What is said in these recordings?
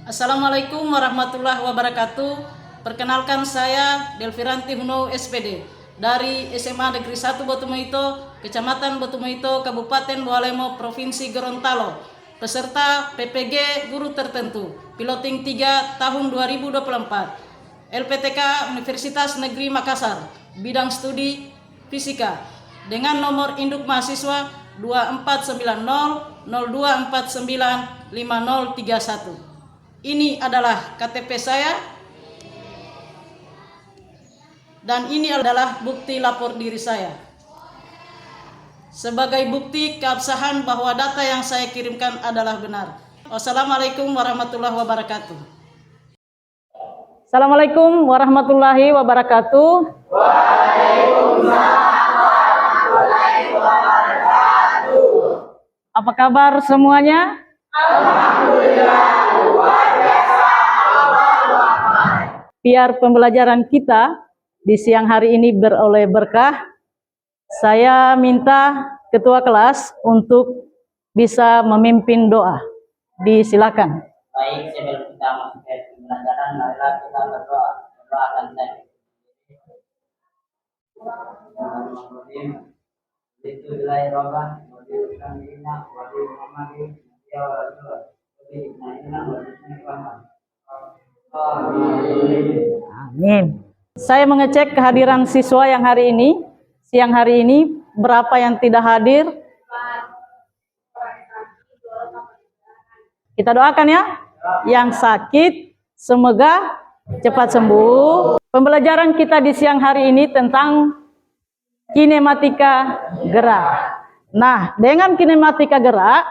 Assalamualaikum warahmatullahi wabarakatuh. Perkenalkan saya Delviranti Huno SPD dari SMA Negeri 1 Botumaito, Kecamatan Botumaito, Kabupaten Bualemo, Provinsi Gorontalo. Peserta PPG Guru Tertentu, Piloting 3 tahun 2024. LPTK Universitas Negeri Makassar, bidang studi fisika, dengan nomor induk mahasiswa 249002495031. Ini adalah KTP saya dan ini adalah bukti lapor diri saya sebagai bukti keabsahan bahwa data yang saya kirimkan adalah benar. Wassalamualaikum warahmatullahi wabarakatuh. Assalamualaikum warahmatullahi wabarakatuh. Waalaikumsalam warahmatullahi wabarakatuh. Apa kabar semuanya? Alhamdulillah. Biar pembelajaran kita di siang hari ini beroleh berkah, saya minta ketua kelas untuk bisa memimpin doa. Disilakan. Baik, sebelum kita masuk ke pembelajaran, marilah kita berdoa. Doakan saya. Amin. Saya mengecek kehadiran siswa yang hari ini, siang hari ini, berapa yang tidak hadir. Kita doakan ya, yang sakit semoga cepat sembuh. Pembelajaran kita di siang hari ini tentang kinematika gerak. Nah, dengan kinematika gerak,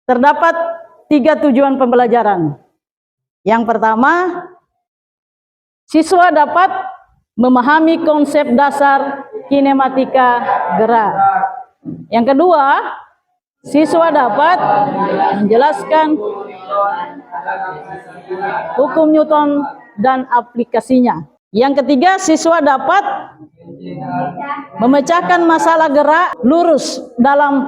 terdapat 3 tujuan pembelajaran. Yang pertama, siswa dapat memahami konsep dasar kinematika gerak. Yang kedua, siswa dapat menjelaskan hukum Newton dan aplikasinya. Yang ketiga, siswa dapat memecahkan masalah gerak lurus dalam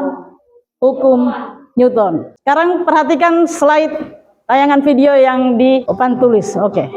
hukum Newton. Sekarang perhatikan slide tayangan video yang di papan tulis. Oke.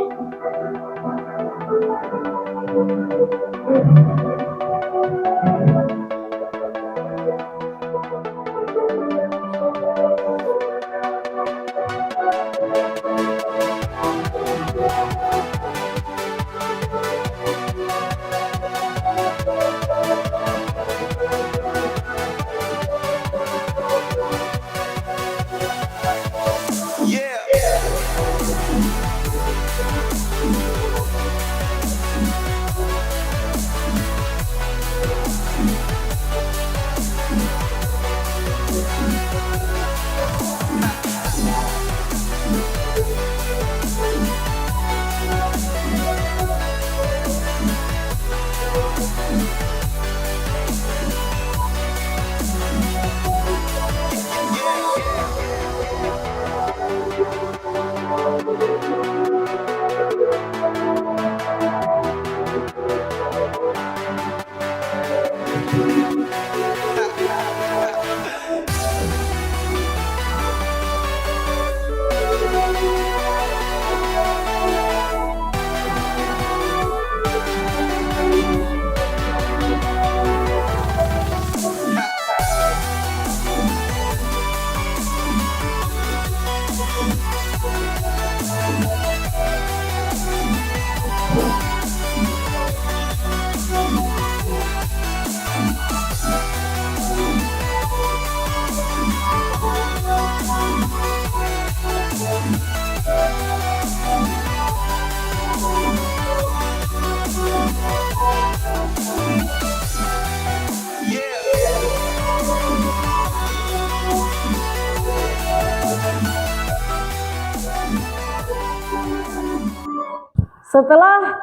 Setelah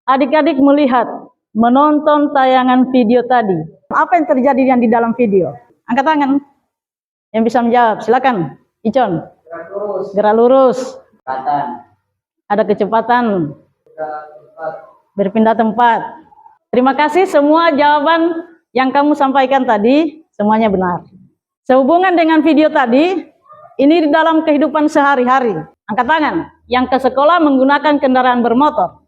adik-adik melihat, menonton tayangan video tadi, apa yang terjadi yang di dalam video? Angkat tangan yang bisa menjawab. Silakan, Icon. Gerak lurus. Ada kecepatan. Berpindah tempat. Terima kasih, semua jawaban yang kamu sampaikan tadi semuanya benar. Sehubungan dengan video tadi, Ini di dalam kehidupan sehari-hari. Angkat tangan. Yang ke sekolah menggunakan kendaraan bermotor.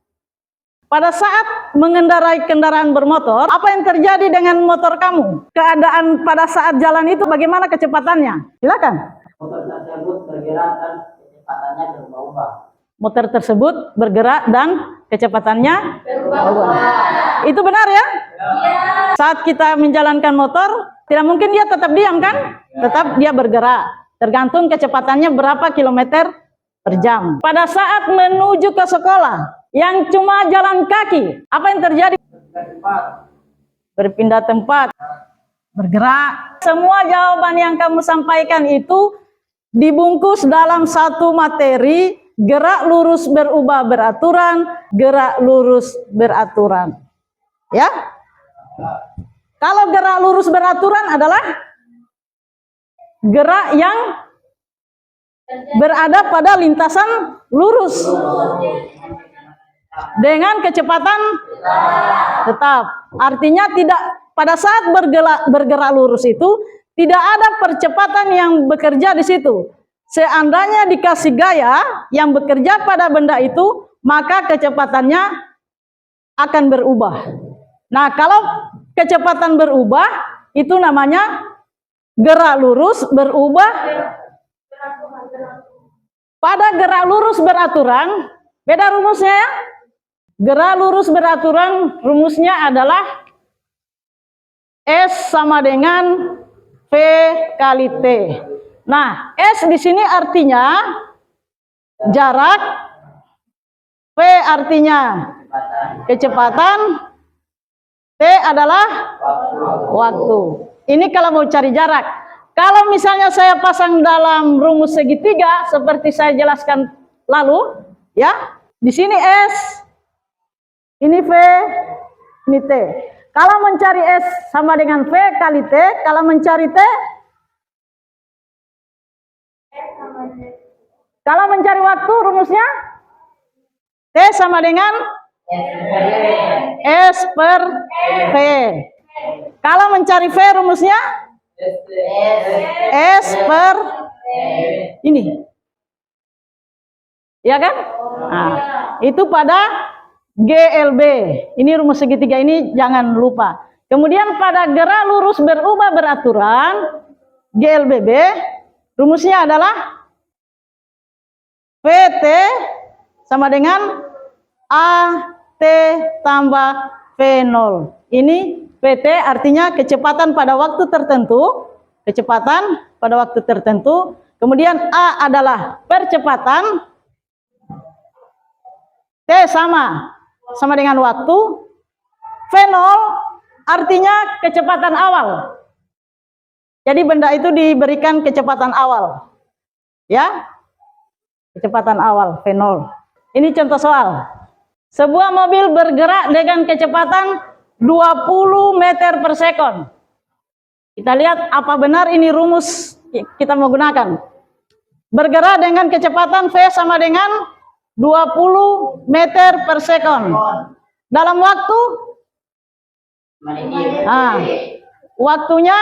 Pada saat mengendarai kendaraan bermotor, apa yang terjadi dengan motor kamu? Keadaan pada saat jalan itu bagaimana kecepatannya? Silakan. Motor tersebut bergerak dan kecepatannya berubah-ubah. Motor tersebut bergerak dan kecepatannya berubah. Itu benar ya? Saat kita menjalankan motor, tidak mungkin dia tetap diam kan? Tetap dia bergerak. Tergantung kecepatannya berapa kilometer per jam. Pada saat menuju ke sekolah, yang cuma jalan kaki, apa yang terjadi? Berpindah tempat, bergerak. Semua jawaban yang kamu sampaikan itu dibungkus dalam satu materi, gerak lurus berubah beraturan, gerak lurus beraturan. Ya? Kalau gerak lurus beraturan adalah gerak yang berada pada lintasan lurus dengan kecepatan tetap. Artinya tidak pada saat bergerak lurus itu tidak ada percepatan yang bekerja di situ. Seandainya dikasih gaya yang bekerja pada benda itu, maka kecepatannya akan berubah. Nah, kalau kecepatan berubah, itu namanya gerak lurus berubah. Pada gerak lurus beraturan, beda rumusnya ya. Gerak lurus beraturan rumusnya adalah S sama dengan V kali T. Nah, S di sini artinya jarak, V artinya kecepatan, T adalah waktu. Ini kalau mau cari jarak. Kalau misalnya saya pasang dalam rumus segitiga seperti saya jelaskan lalu, ya, di sini S, ini V, ini T. Kalau mencari S sama dengan V kali T, kalau mencari T, kalau mencari waktu rumusnya T sama dengan S per V. Kalau mencari V rumusnya S per ini. Ya kan? Nah, itu pada GLB. Ini rumus segitiga ini jangan lupa. Kemudian pada gerak lurus berubah beraturan GLBB, rumusnya adalah VT sama dengan AT tambah V0. Ini PT artinya kecepatan pada waktu tertentu. Kecepatan pada waktu tertentu. Kemudian A adalah percepatan. T sama dengan waktu. V0 artinya kecepatan awal. Jadi benda itu diberikan kecepatan awal. Ya. Kecepatan awal V0. Ini contoh soal. Sebuah mobil bergerak dengan kecepatan 20 meter per sekon. Kita lihat apa benar ini rumus kita mau gunakan. Bergerak dengan kecepatan V sama dengan 20 meter per sekon. Dalam waktu, waktunya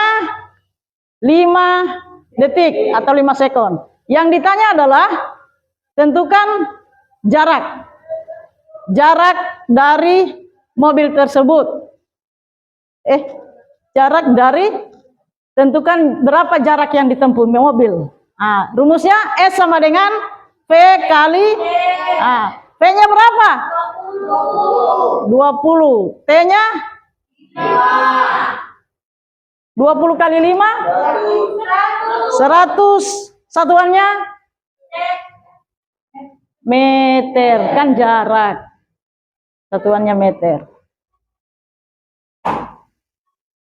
5 detik atau 5 sekon. Yang ditanya adalah tentukan jarak. Jarak dari mobil tersebut. Jarak dari, tentukan berapa jarak yang ditempuh mobil. Nah, rumusnya S sama dengan V kali, V-nya berapa? 20. T-nya? 20 kali 5? 100. Satuannya? Meter. Kan jarak. Satuannya meter.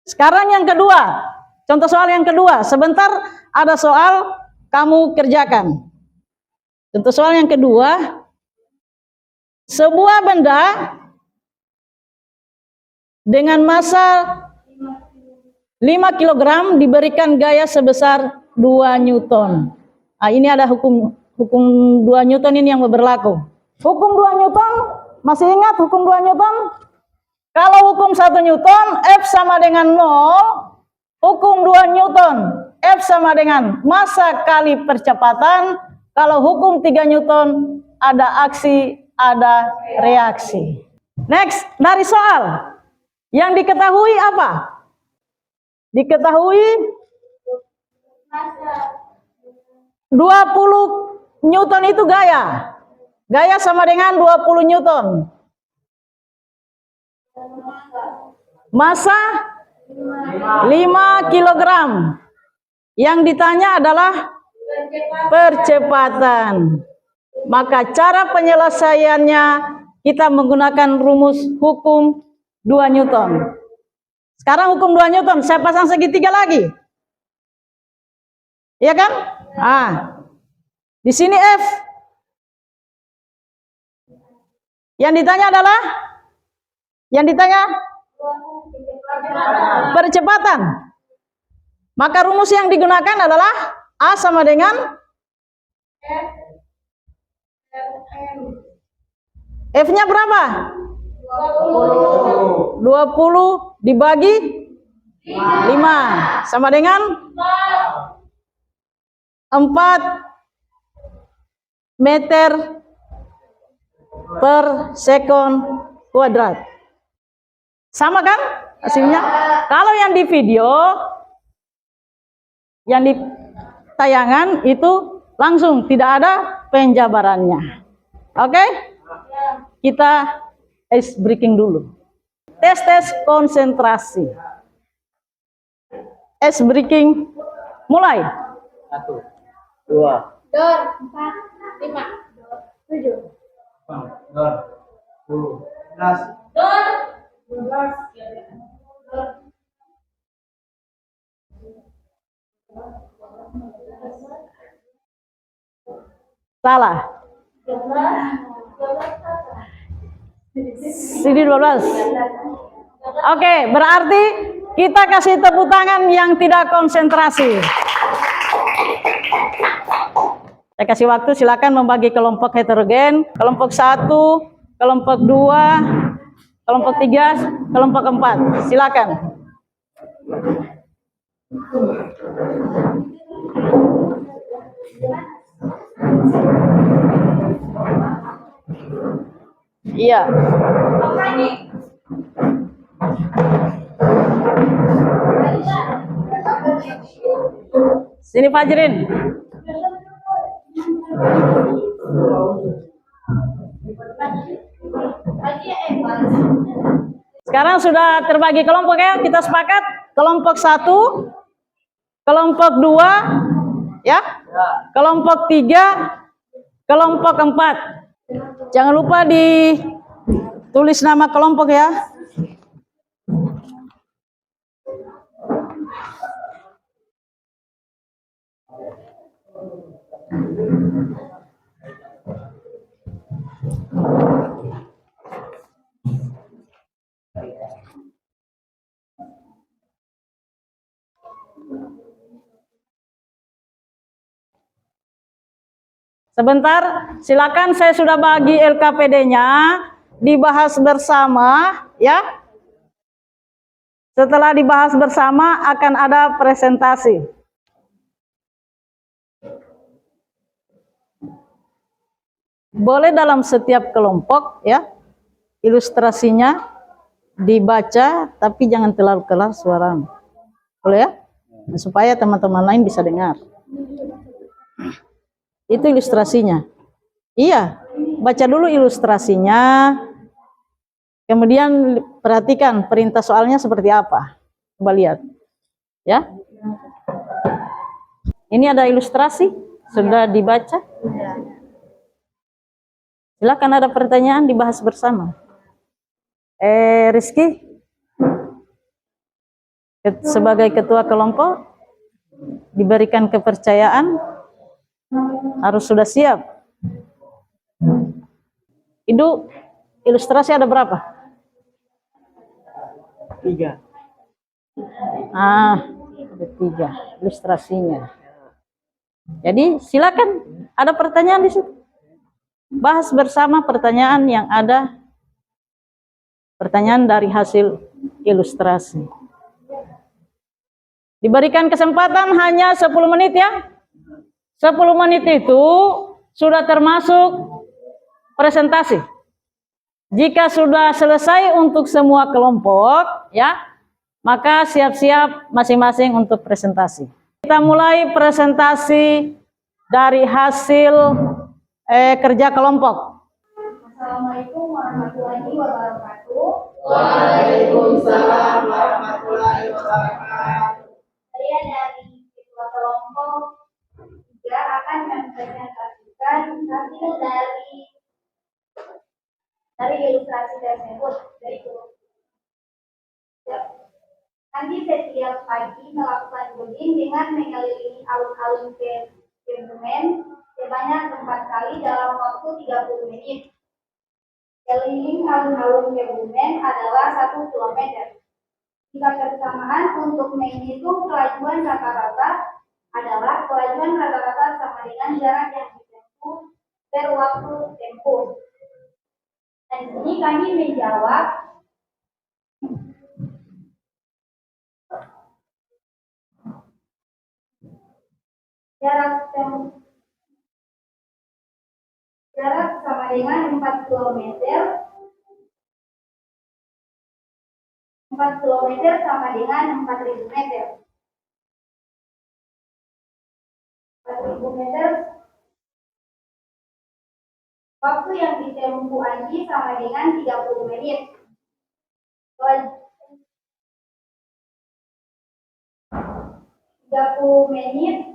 Sekarang yang kedua. Contoh soal yang kedua. Sebentar ada soal kamu kerjakan. Contoh soal yang kedua. Sebuah benda dengan massa 5 kg diberikan gaya sebesar 2 Newton. Nah, ini ada hukum 2 Newton ini yang berlaku. Hukum 2 Newton, masih ingat hukum 2 Newton? Kalau hukum 1 Newton, F sama dengan 0. Hukum 2 Newton, F sama dengan massa kali percepatan. Kalau hukum 3 Newton, ada aksi, ada reaksi. Next, dari soal. Yang diketahui apa? Diketahui 20 Newton itu gaya. Gaya sama dengan 20 Newton. Massa 5 kilogram. Yang ditanya adalah percepatan. Maka cara penyelesaiannya kita menggunakan rumus hukum 2 Newton. Sekarang hukum 2 Newton, saya pasang segitiga lagi. Iya kan? Ah. Di sini F. Yang ditanya adalah percepatan. Maka rumus yang digunakan adalah A sama dengan F-nya berapa? 20 dibagi 5 sama dengan 4 meter per sekon kuadrat. Sama kan hasilnya? Kalau yang di video, yang di tayangan itu langsung, tidak ada penjabarannya. Oke? Kita ice breaking dulu. Tes konsentrasi. Ice breaking mulai. 1, 2, 4, 5, 7, 10, 11. 12. Salah. Sini 12. Oke, berarti kita kasih tepuk tangan yang tidak konsentrasi. Saya kasih waktu, silakan membagi kelompok heterogen, kelompok 1, kelompok 2, kelompok 3, kelompok 4. Silakan. Iya. Sini Fajrin. Sekarang sudah terbagi kelompok ya, kita sepakat kelompok 1, kelompok 2, ya, kelompok 3, kelompok 4. Jangan lupa ditulis nama kelompok ya. Sebentar, silakan, saya sudah bagi LKPD-nya, dibahas bersama ya. Setelah dibahas bersama akan ada presentasi. Boleh dalam setiap kelompok ya, ilustrasinya dibaca tapi jangan terlalu keras suara. Boleh ya? Nah, supaya teman-teman lain bisa dengar. Itu ilustrasinya. Iya, baca dulu ilustrasinya. Kemudian perhatikan perintah soalnya seperti apa. Coba lihat. Ya. Ini ada ilustrasi, sudah dibaca. Silakan, ada pertanyaan, dibahas bersama. Rizky, sebagai ketua kelompok, diberikan kepercayaan, harus sudah siap. Itu ilustrasi ada berapa? 3. Ada 3 ilustrasinya. Jadi silakan, ada pertanyaan di situ. Bahas bersama pertanyaan yang ada, pertanyaan dari hasil ilustrasi. Diberikan kesempatan hanya 10 menit ya. 10 menit itu sudah termasuk presentasi. Jika sudah selesai untuk semua kelompok ya, maka siap-siap masing-masing untuk presentasi. Kita mulai presentasi dari hasil kerja kelompok. Assalamualaikum warahmatullahi wabarakatuh. Waalaikumsalam warahmatullahi wabarakatuh. Saya dari ketua kelompok 3 akan mempresentasikan hasil dari ilustrasi tersebut. Nanti setiap pagi melakukan jogging dengan mengelilingi alun-alun Kebumen sebanyak 4 kali dalam waktu 30 menit. Keliling alun-alun Kebumen adalah 1 kilometer. Jika persamaan untuk menghitung kelajuan rata-rata adalah kelajuan rata-rata sama dengan jarak yang ditempuh per waktu tempuh. Dan di sini kami menjawab jarak sama dengan 4 kilometer. 4 kilometer sama dengan 4.000 meter. 4.000 meter. Waktu yang ditempuh Anji sama dengan 30 menit. 30 menit.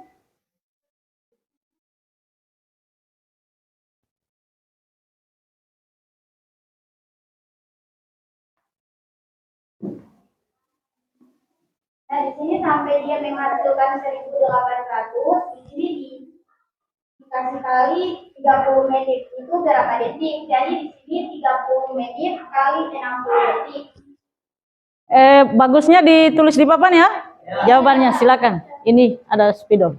Nah, di sini sampai dia menghasilkan 1.800, di sini dikasih kali 30 menit itu berapa detik? Jadi di sini 30 menit kali 60 detik. Bagusnya ditulis di papan ya. Jawabannya silakan. Ini ada spidol.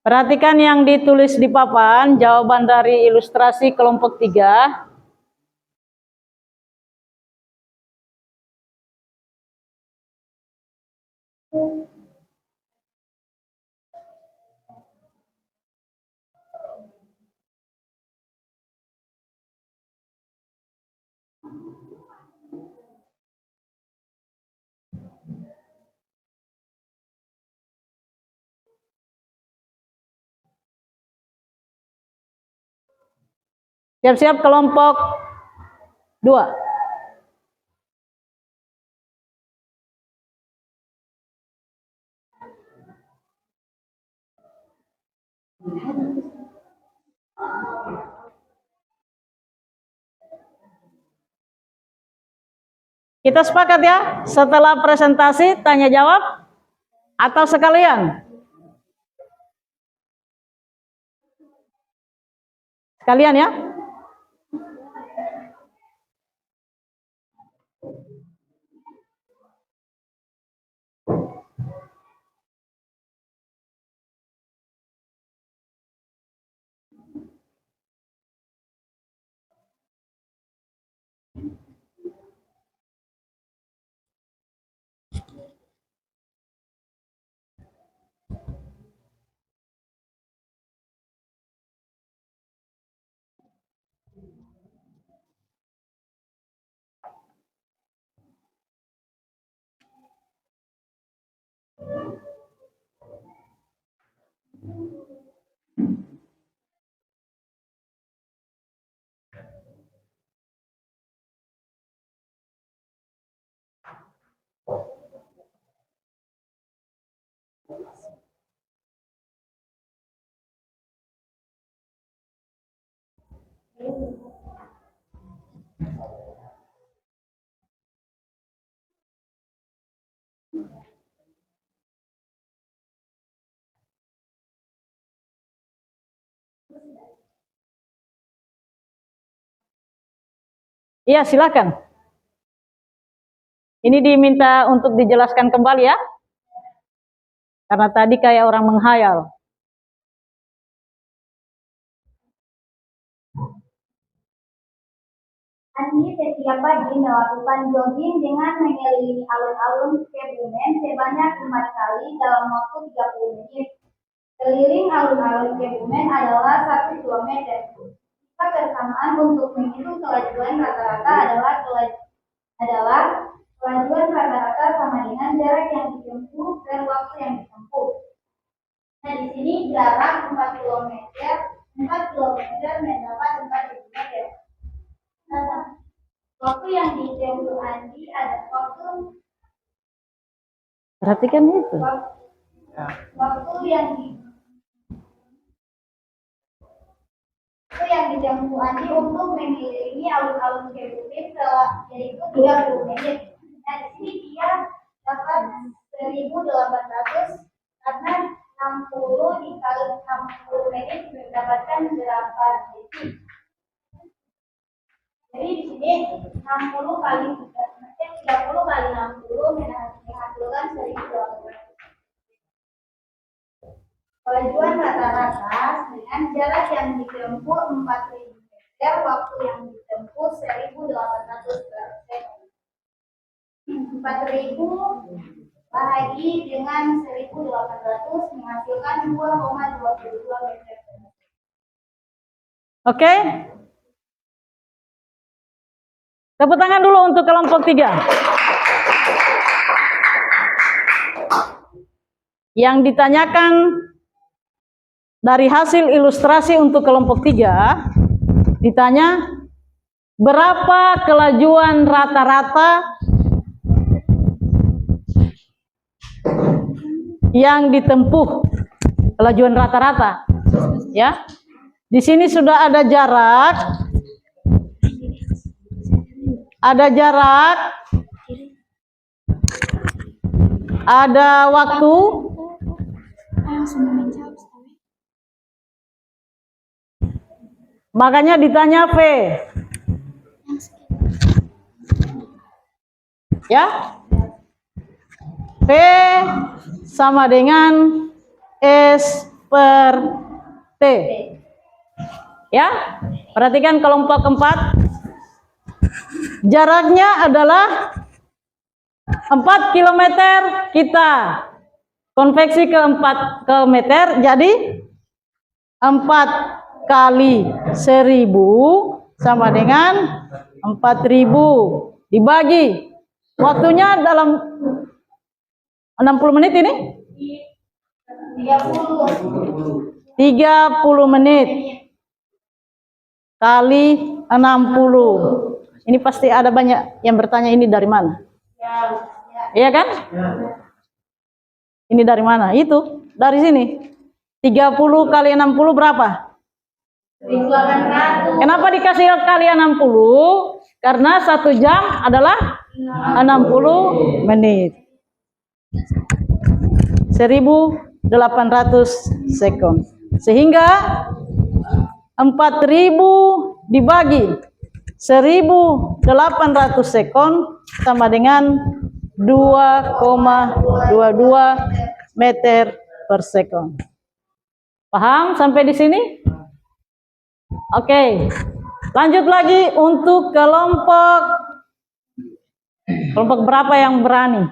Perhatikan yang ditulis di papan, jawaban dari ilustrasi kelompok 3. Siap-siap kelompok 2. Kita sepakat ya, setelah presentasi tanya jawab atau sekalian? Sekalian ya. Iya, silakan. Ini diminta untuk dijelaskan kembali ya. Karena tadi kayak orang menghayal. Andi setiap pagi melakukan jogging dengan mengelilingi alun-alun Kebumen sebanyak 4 kali dalam waktu 30 menit. Keliling alun-alun Kebumen adalah 1 kilometer. Jika persamaan untuk menghitung kelajuan rata-rata adalah kelajuan rata-rata sama dengan jarak yang ditempuh dan waktu yang ditempuh. Nah, di sini jarak 4 kilometer mendapat 4.000 meter. Nah, waktu yang ditempuh Andi ada waktu Perhatikan itu. waktu yang ditempuh Andi untuk mengelilingi alun-alun Kebumen yaitu 30 menit. Nah, di sini dia dapat 1.800 karena 60 dikali 60 menit mendapatkan 8 detik. Jadi di sini 30 kali 30 kali 60 menghasilkan 1.800. Kelajuan rata-rata dengan jarak yang ditempuh 4.000 meter, waktu yang ditempuh 1.800 per sekon. 4.000 bahagi dengan 1.800 menghasilkan 2,22 meter. Oke? Tepuk tangan dulu untuk kelompok 3. Yang ditanyakan dari hasil ilustrasi untuk kelompok 3, ditanya berapa kelajuan rata-rata yang ditempuh, kelajuan rata-rata, ya. Di sini sudah ada jarak, ada waktu, makanya ditanya V. Ya. V sama dengan S per T. Ya. Perhatikan kelompok 4. Jaraknya adalah 4 km, kita konveksi ke 4 km, jadi 4 kali 1.000 sama dengan 4.000 dibagi waktunya dalam 60 menit ini 30 menit kali 60. Ini pasti ada banyak yang bertanya ini dari mana? Iya kan? Ini dari mana? Itu dari sini. 30 kali 60 berapa? 1.800. Kenapa dikasih kali 60? Karena 1 jam adalah 60 menit. 1.800 sekon. Sehingga 4.000 dibagi 1.800 sekon sama dengan 2,22 meter per sekon. Paham sampai di sini? Oke. Lanjut lagi untuk kelompok berapa yang berani?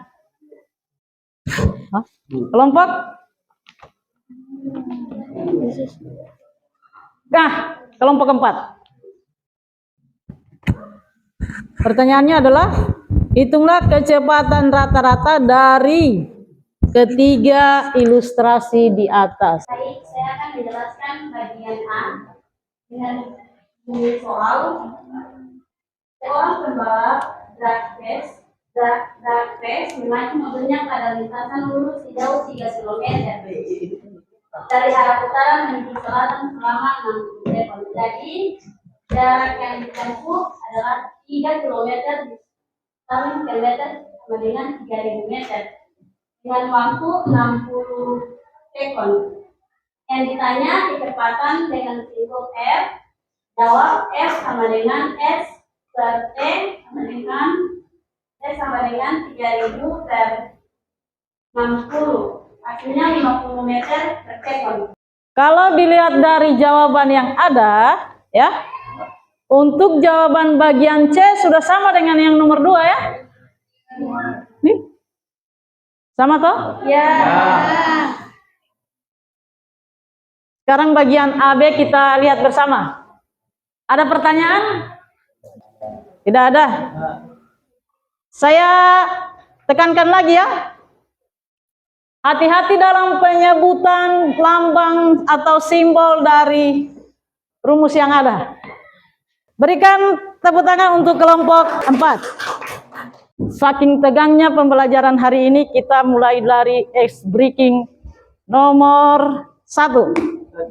Hah? Kelompok? Nah, kelompok 4. Pertanyaannya adalah, hitunglah kecepatan rata-rata dari ketiga ilustrasi di atas. Baik, saya akan menjelaskan bagian A dengan bunyi soal. Seorang pembalap drag race memacu mobilnya pada lintasan lurus sejauh 3 km dari arah utara menuju selatan selama 60 sekon. Jadi jarak yang ditempuh adalah 3 km di 1 km sama dengan 3.000 meter dengan waktu 60 sekon. Yang ditanya kecepatan dengan simbol F, jawab F sama dengan S T sama dengan 3000 per 60. Hasilnya 50 meter per second. Kalau dilihat dari jawaban yang ada, ya, untuk jawaban bagian C sudah sama dengan yang nomor 2 ya. Nih, sama toh? Ya. Sekarang bagian AB kita lihat bersama. Ada pertanyaan? Tidak ada. Saya tekankan lagi ya. Hati-hati dalam penyebutan lambang atau simbol dari rumus yang ada. Berikan tepuk tangan untuk kelompok 4. Saking tegangnya pembelajaran hari ini, kita mulai dari ice breaking nomor 1. 1.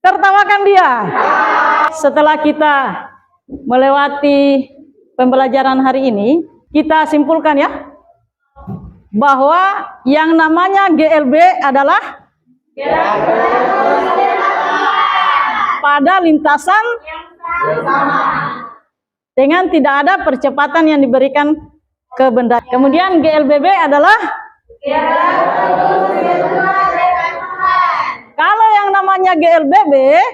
Tertawakan dia. Setelah kita melewati pembelajaran hari ini, kita simpulkan ya, bahwa yang namanya GLB adalah pada lintasan dengan tidak ada percepatan yang diberikan ke benda. Kemudian GLBB adalah kalau yang namanya GLBB,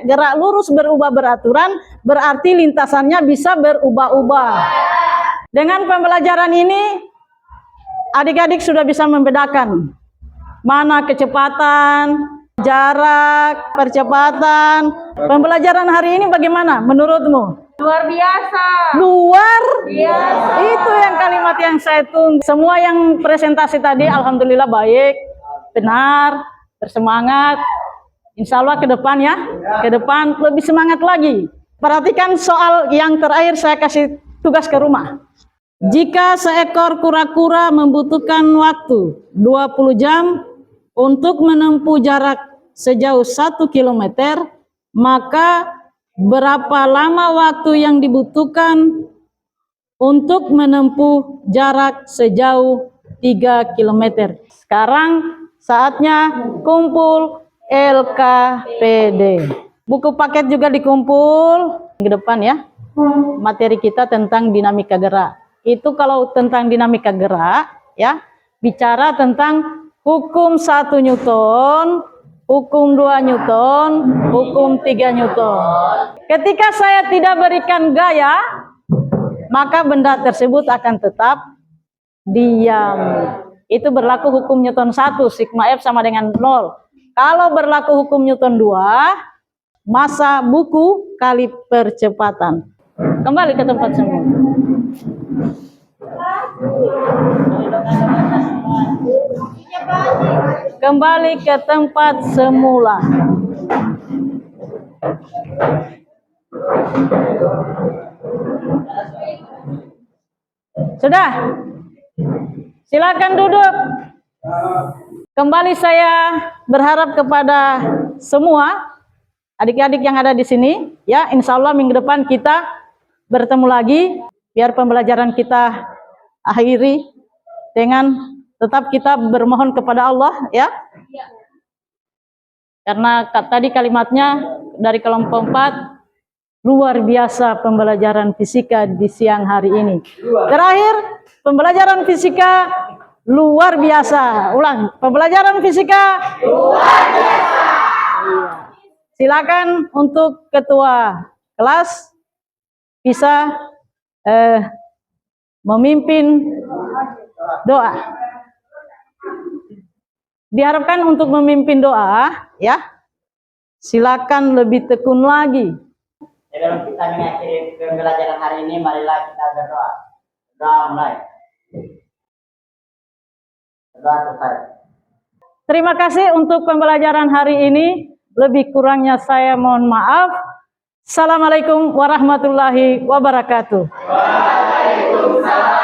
gerak lurus berubah beraturan, berarti lintasannya bisa berubah-ubah. Dengan pembelajaran ini, adik-adik sudah bisa membedakan mana kecepatan, jarak, percepatan. Pembelajaran hari ini bagaimana menurutmu? Luar biasa. Luar biasa. Itu yang kalimat yang saya tunggu. Semua yang presentasi tadi alhamdulillah baik, benar, bersemangat. Insya Allah ke depan ya, ke depan lebih semangat lagi. Perhatikan soal yang terakhir, saya kasih tugas ke rumah. Jika seekor kura-kura membutuhkan waktu 20 jam untuk menempuh jarak sejauh 1 km, maka berapa lama waktu yang dibutuhkan untuk menempuh jarak sejauh 3 km? Sekarang saatnya kumpul LKPD. Buku paket juga dikumpul ke depan ya. Materi kita tentang dinamika gerak. Itu kalau tentang dinamika gerak ya, bicara tentang hukum 1 Newton, hukum 2 Newton, hukum 3 Newton. Ketika saya tidak berikan gaya, maka benda tersebut akan tetap diam. Itu berlaku hukum Newton 1, sigma F sama dengan 0. Kalau berlaku hukum Newton 2, massa buku kali percepatan. Kembali ke tempat semula. Kembali ke tempat semula. Sudah? Silakan duduk. Kembali saya berharap kepada semua adik-adik yang ada di sini, ya, insya Allah minggu depan kita bertemu lagi, biar pembelajaran kita akhiri dengan tetap kita bermohon kepada Allah, ya. Karena tadi kalimatnya dari kelompok 4, luar biasa pembelajaran fisika di siang hari ini. Terakhir, pembelajaran fisika luar biasa. Ulang, pembelajaran fisika luar biasa. Silakan untuk ketua kelas bisa memimpin doa. Diharapkan untuk memimpin doa, ya. Silakan lebih tekun lagi. Sebelum kita mengakhiri pembelajaran hari ini, marilah kita berdoa. Doa mulai. Doa selesai. Terima kasih untuk pembelajaran hari ini. Lebih kurangnya saya mohon maaf. Assalamualaikum warahmatullahi wabarakatuh. Waalaikumsalam.